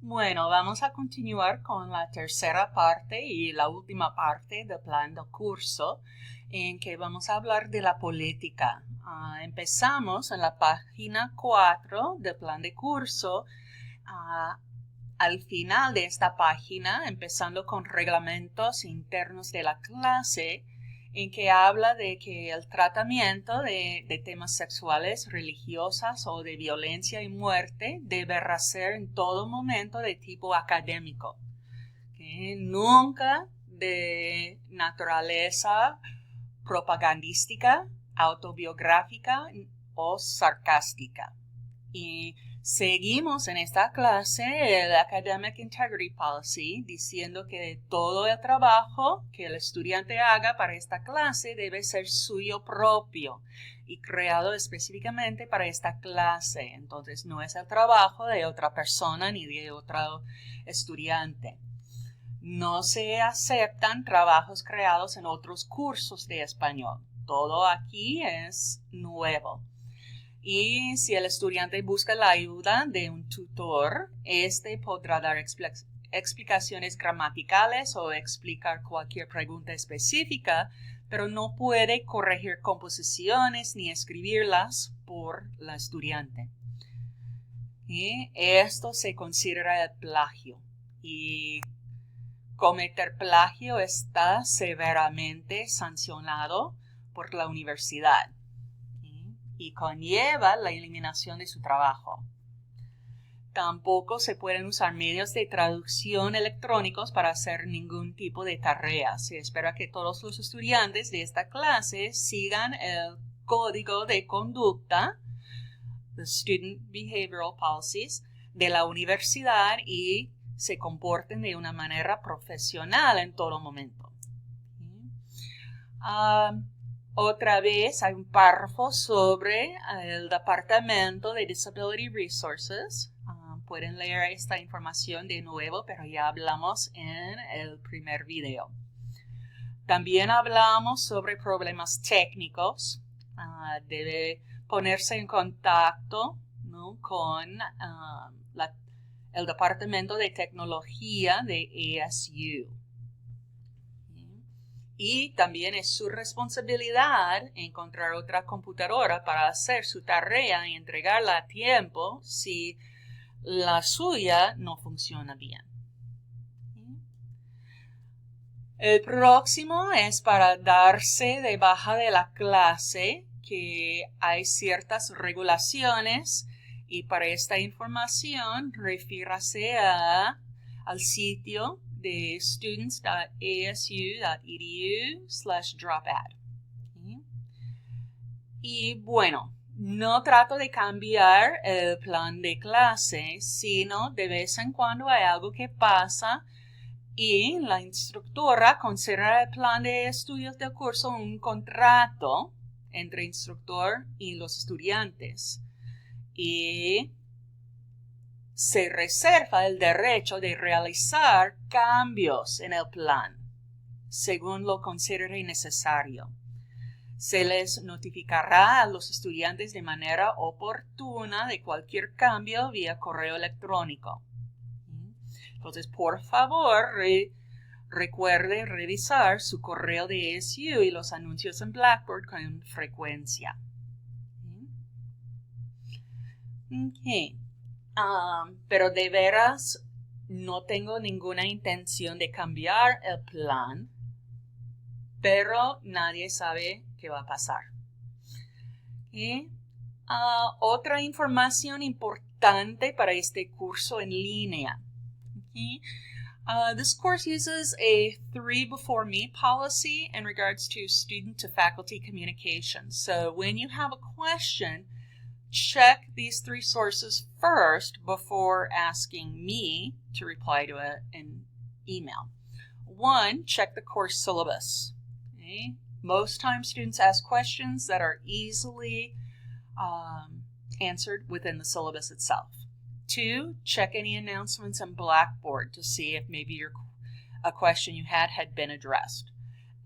Bueno, vamos a continuar con la tercera parte y la última parte del plan de curso, en que vamos a hablar de la política. Empezamos en la página 4 del plan de curso. Al final de esta página, empezando con reglamentos internos de la clase, en que habla de que el tratamiento de temas sexuales, religiosas o de violencia y muerte deberá ser en todo momento de tipo académico, ¿okay? Nunca de naturaleza propagandística, autobiográfica o sarcástica. Y seguimos en esta clase el Academic Integrity Policy diciendo que todo el trabajo que el estudiante haga para esta clase debe ser suyo propio y creado específicamente para esta clase. Entonces no es el trabajo de otra persona ni de otro estudiante. No se aceptan trabajos creados en otros cursos de español. Todo aquí es nuevo. Y si el estudiante busca la ayuda de un tutor, este podrá dar explicaciones gramaticales o explicar cualquier pregunta específica, pero no puede corregir composiciones ni escribirlas por la estudiante. Y esto se considera el plagio. Y cometer plagio está severamente sancionado por la universidad y conlleva la eliminación de su trabajo. Tampoco se pueden usar medios de traducción electrónicos para hacer ningún tipo de tarea. Se espera que todos los estudiantes de esta clase sigan el código de conducta, the Student Behavioral Policies, de la universidad y se comporten de una manera profesional en todo momento. Otra vez hay un párrafo sobre el Departamento de Disability Resources. Pueden leer esta información de nuevo, pero ya hablamos en el primer video. También hablamos sobre problemas técnicos. Debe ponerse en contacto, ¿no?, con el Departamento de Tecnología de ASU. Y también es su responsabilidad encontrar otra computadora para hacer su tarea y entregarla a tiempo si la suya no funciona bien. El próximo es para darse de baja de la clase, que hay ciertas regulaciones y para esta información refiérase al sitio de students.asu.edu/dropadd. Y bueno, no trato de cambiar el plan de clase, sino de vez en cuando hay algo que pasa y la instructora considera el plan de estudios del curso un contrato entre instructor y los estudiantes. Y se reserva el derecho de realizar cambios en el plan, según lo considere necesario. Se les notificará a los estudiantes de manera oportuna de cualquier cambio vía correo electrónico. Entonces, por favor, recuerde revisar su correo de ASU y los anuncios en Blackboard con frecuencia. Okay. Pero de veras no tengo ninguna intención de cambiar el plan, pero nadie sabe qué va a pasar. Otra información importante para este curso en línea. This course uses a 3 before me policy in regards to student to faculty communication. So when you have a question, check these 3 sources first before asking me to reply to an email. 1, check the course syllabus. Okay? Most times students ask questions that are easily answered within the syllabus itself. 2, check any announcements in Blackboard to see if maybe a question you had been addressed.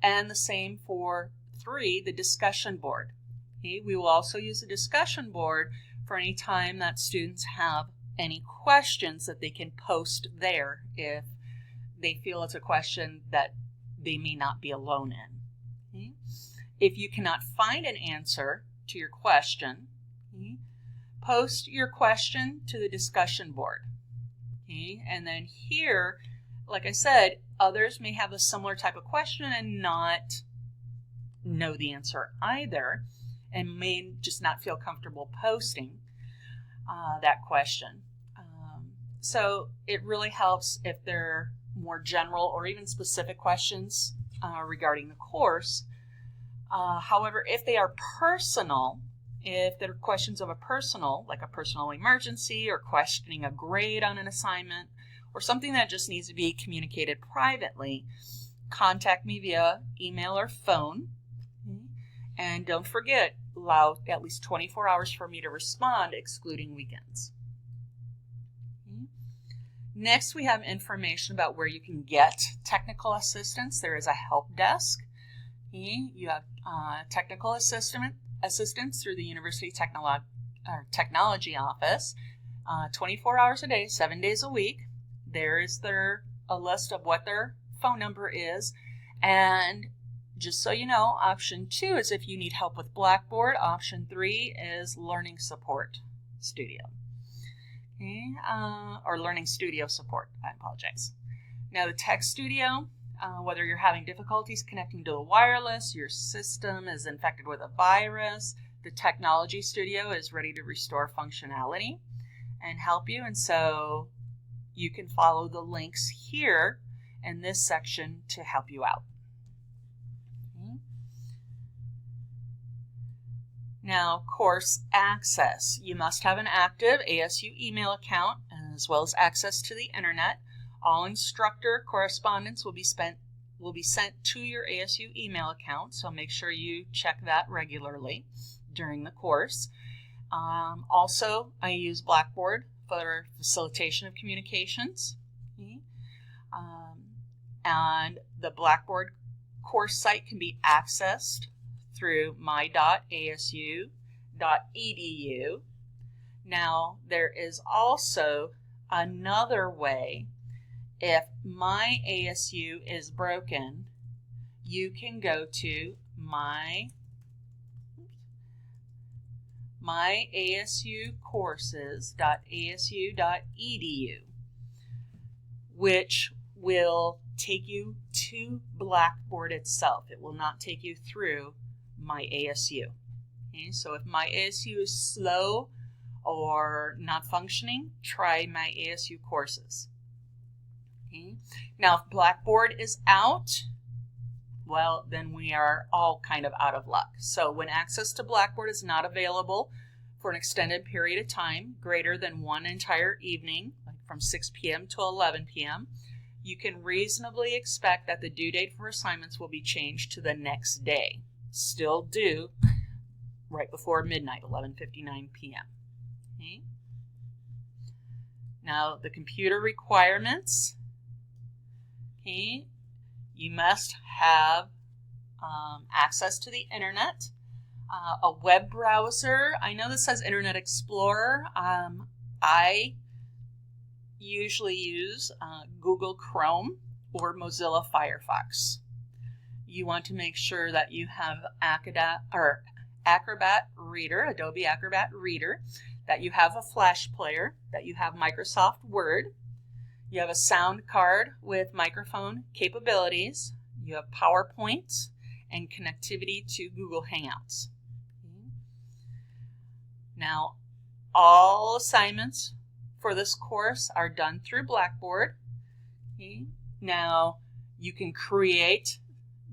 And the same for 3, the discussion board. Okay, we will also use the discussion board for any time that students have any questions that they can post there if they feel it's a question that they may not be alone in. Okay? If you cannot find an answer to your question, okay, post your question to the discussion board. Okay? And then here, like I said, others may have a similar type of question and not know the answer either, and may just not feel comfortable posting that question. So it really helps if they're more general or even specific questions regarding the course. However, if they are personal, if they're questions of a personal, like a personal emergency or questioning a grade on an assignment or something that just needs to be communicated privately, contact me via email or phone. And don't forget, allow at least 24 hours for me to respond, excluding weekends. Next, we have information about where you can get technical assistance. There is a help desk. You have technical assistance through the University Technology Office, 24 hours a day, 7 days a week. There is a list of what their phone number is. And just so you know, option 2 is if you need help with Blackboard. Option 3 is Learning Support Studio. Okay, or Learning Studio Support, I apologize. Now the Tech Studio, whether you're having difficulties connecting to the wireless, your system is infected with a virus, the Technology Studio is ready to restore functionality and help you. And so you can follow the links here in this section to help you out. Okay. Now, course access. You must have an active ASU email account as well as access to the internet. All instructor correspondence will be sent to your ASU email account, so make sure you check that regularly during the course. Also, I use Blackboard for facilitation of communications. Okay. And the Blackboard course site can be accessed through my.asu.edu. Now, there is also another way. If My ASU is broken, you can go to myasucourses.asu.edu, which will take you to Blackboard itself. It will not take you through My ASU. Okay, so if My ASU is slow or not functioning, try My ASU Courses. Okay. Now, if Blackboard is out, well, then we are all kind of out of luck. So when access to Blackboard is not available for an extended period of time, greater than one entire evening, like from 6 p.m. to 11 p.m., you can reasonably expect that the due date for assignments will be changed to the next day, still due right before midnight, 11:59 p.m. Okay. Now, the computer requirements. Okay. You must have access to the internet, a web browser. I know this says Internet Explorer. I usually use Google Chrome or Mozilla Firefox. You want to make sure that you have Acrobat Reader, Adobe Acrobat Reader, that you have a Flash player, that you have Microsoft Word, you have a sound card with microphone capabilities, you have PowerPoint, and connectivity to Google Hangouts. Okay. Now, all assignments for this course are done through Blackboard. Okay. Now, you can create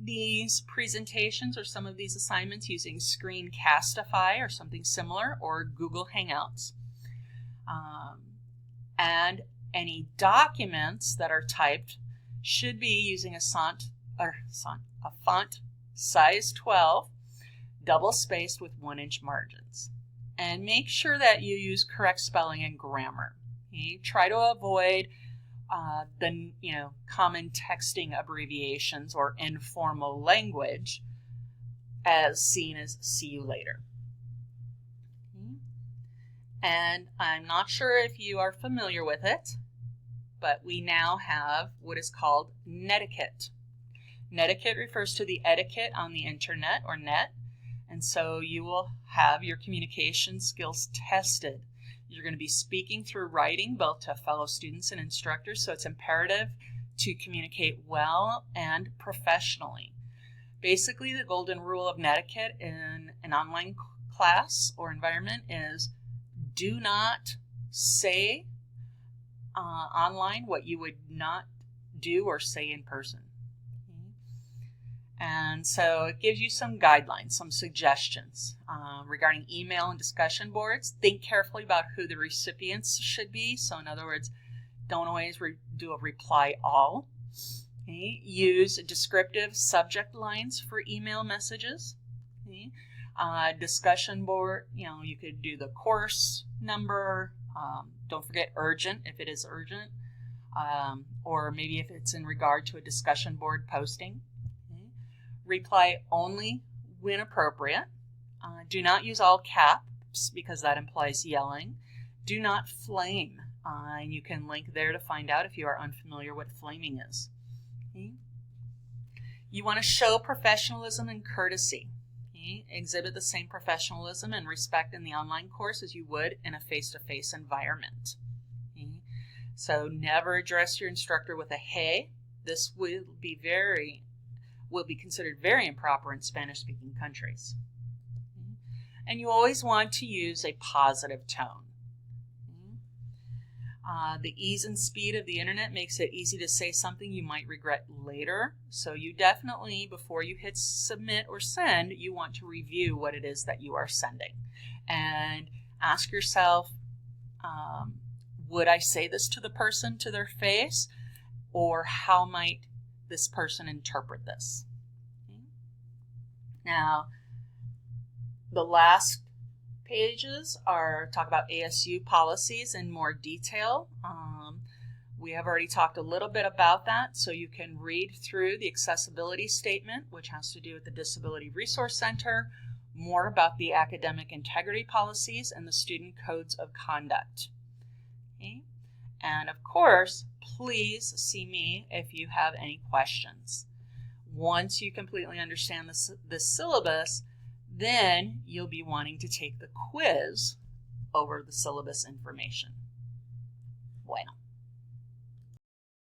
these presentations or some of these assignments using Screencastify or something similar, or Google Hangouts. And any documents that are typed should be using a font size 12, double-spaced with 1-inch margins. And make sure that you use correct spelling and grammar. Okay? Try to avoid the common texting abbreviations or informal language as seen as "see you later." Okay. And I'm not sure if you are familiar with it, but we now have what is called Netiquette. Netiquette refers to the etiquette on the internet or net, and so you will have your communication skills tested. You're going to be speaking through writing both to fellow students and instructors, so it's imperative to communicate well and professionally. Basically, the golden rule of Netiquette in an online class or environment is do not say online what you would not do or say in person. And so it gives you some guidelines, some suggestions regarding email and discussion boards. Think carefully about who the recipients should be. So in other words, don't always do a reply all. Okay. Use descriptive subject lines for email messages. Okay. Discussion board, you could do the course number. Don't forget urgent if it is urgent, or maybe if it's in regard to a discussion board posting. Reply only when appropriate. Do not use all caps because that implies yelling. Do not flame. And you can link there to find out if you are unfamiliar what flaming is. Okay. You want to show professionalism and courtesy. Okay. Exhibit the same professionalism and respect in the online course as you would in a face-to-face environment. Okay. So never address your instructor with a hey. This will be considered very improper in Spanish-speaking countries. Okay. And you always want to use a positive tone. Okay. The ease and speed of the internet makes it easy to say something you might regret later. So you definitely, before you hit submit or send, you want to review what it is that you are sending. And ask yourself, would I say this to the person to their face? Or how might this person interpret this? Okay. Now, the last pages talk about ASU policies in more detail. We have already talked a little bit about that, so you can read through the accessibility statement, which has to do with the Disability Resource Center, more about the academic integrity policies and the student codes of conduct. Okay. And of course, please see me if you have any questions. Once you completely understand this syllabus, then you'll be wanting to take the quiz over the syllabus information. Bueno.